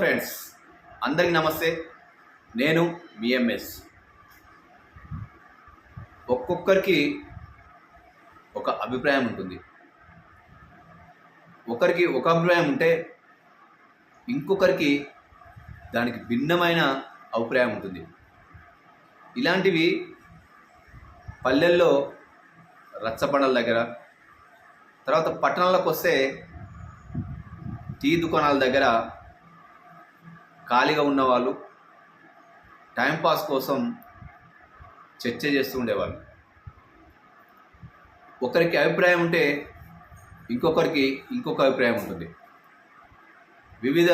Friends, అందరికి నమస్తే. నేను బిఎంఎస్. ఒక్కొక్కరికి ఒక అభిప్రాయం ఉంటుంది. ఒకరికి ఒక అభిప్రాయం ఉంటే ఇంకొకరికి దానికి భిన్నమైన అభిప్రాయం ఉంటుంది. ఇలాంటివి పల్లెల్లో రచ్చబండల దగ్గర, తర్వాత పట్టణాలకు వస్తే టీ దుకాణాల దగ్గర ఖాళీగా ఉన్నవాళ్ళు టైంపాస్ కోసం చర్చ చేస్తూ ఉండేవాళ్ళు. ఒకరికి అభిప్రాయం ఉంటే ఇంకొకరికి ఇంకొక అభిప్రాయం ఉంటుంది. వివిధ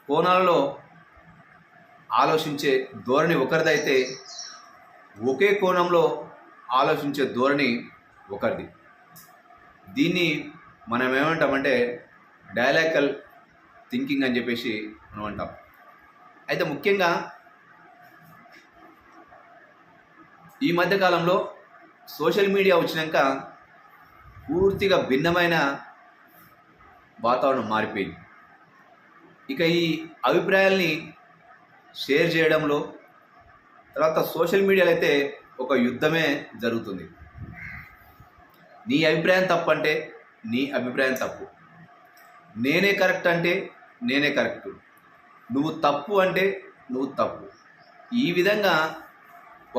కోణాలలో ఆలోచించే ధోరణి ఒకరిదైతే ఒకే కోణంలో ఆలోచించే ధోరణి ఒకరిది. దీన్ని మనం ఏమంటామంటే డైలాక్టికల్ థింకింగ్ అని చెప్పేసి మనం అంటాం. అయితే ముఖ్యంగా ఈ మధ్యకాలంలో సోషల్ మీడియా వచ్చినాక పూర్తిగా భిన్నమైన వాతావరణం మారిపోయింది. ఇక ఈ అభిప్రాయాల్ని షేర్ చేయడంలో, తర్వాత సోషల్ మీడియాలో అయితే ఒక యుద్ధమే జరుగుతుంది. నీ అభిప్రాయం తప్పు అంటే నీ అభిప్రాయం తప్పు, నేనే కరెక్ట్ అంటే నేనే కరెక్టు, నువ్వు తప్పు అంటే నువ్వు తప్పు. ఈ విధంగా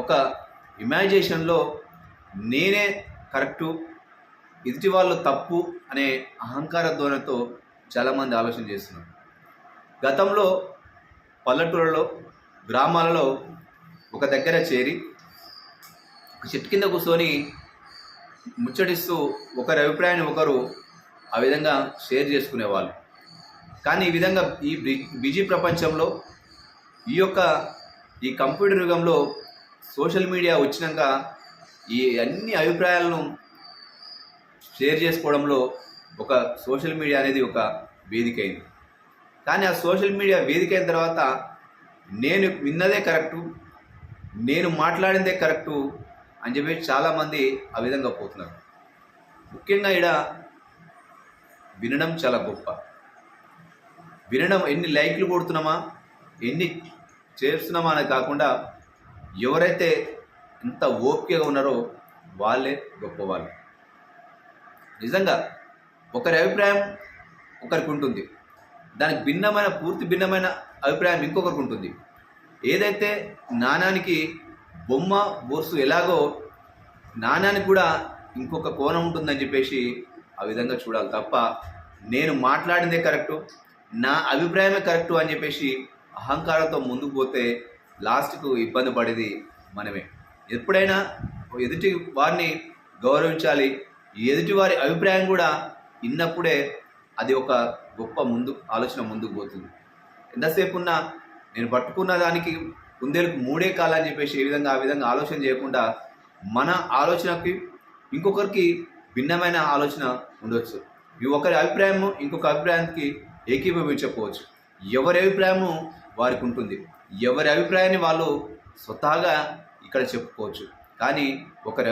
ఒక ఇమాజినేషన్లో నేనే కరెక్టు, ఎదుటి వాళ్ళు తప్పు అనే అహంకార ధోరణితో చాలామంది ఆలోచన చేస్తున్నారు. గతంలో పల్లెటూళ్ళలో, గ్రామాలలో ఒక దగ్గర చేరి ఒక చెట్టు కింద కూర్చొని ముచ్చటిస్తూ ఒకరి అభిప్రాయాన్ని ఒకరు ఆ విధంగా షేర్ చేసుకునేవాళ్ళు. కానీ ఈ విధంగా ఈ బిజీ ప్రపంచంలో, ఈ కంప్యూటర్ యుగంలో సోషల్ మీడియా వచ్చినాక ఈ అన్ని అభిప్రాయాలను షేర్ చేసుకోవడంలో ఒక సోషల్ మీడియా అనేది ఒక వేదిక అయింది. కానీ ఆ సోషల్ మీడియా వేదిక అయిన తర్వాత నేను విన్నదే కరెక్టు, నేను మాట్లాడిందే కరెక్టు అని చెప్పి చాలామంది ఆ విధంగా పోతున్నారు. ముఖ్యంగా ఇక్కడ వినడం చాలా గొప్ప. వినడం, ఎన్ని లైక్లు కొడుతున్నామా, ఎన్ని చేస్తున్నామా అనేది కాకుండా ఎవరైతే ఎంత ఓపికగా ఉన్నారో వాళ్ళే గొప్పవాళ్ళు. నిజంగా ఒకరి అభిప్రాయం ఒకరికి ఉంటుంది, దానికి పూర్తి భిన్నమైన అభిప్రాయం ఇంకొకరికి ఉంటుంది. ఏదైతే నాణానికి బొమ్మ బోర్సు ఎలాగో నాణానికి కూడా ఇంకొక కోణం ఉంటుందని చెప్పేసి ఆ విధంగా చూడాలి తప్ప నేను మాట్లాడిందే కరెక్టు, నా అభిప్రాయమే కరెక్టు అని చెప్పేసి అహంకారంతో ముందుకు పోతే లాస్ట్కు ఇబ్బంది పడేది మనమే. ఎప్పుడైనా ఎదుటి వారిని గౌరవించాలి. ఎదుటి వారి అభిప్రాయం కూడా విన్నప్పుడే అది ఒక గొప్ప ఆలోచన ముందుకు పోతుంది. ఎంతసేపు ఉన్నా నేను పట్టుకున్న దానికి కుందేలకు మూడే కాలని చెప్పేసి ఆ విధంగా ఆలోచన చేయకుండా మన ఆలోచనకి ఇంకొకరికి భిన్నమైన ఆలోచన ఉండవచ్చు. ఈ ఒకరి అభిప్రాయము ఇంకొక అభిప్రాయానికి ఏకీభవించకపోవచ్చు. ఎవరి అభిప్రాయము వారికి ఉంటుంది, ఎవరి అభిప్రాయాన్ని వాళ్ళు స్వతహాగా ఇక్కడ చెప్పుకోవచ్చు. కానీ ఒకరి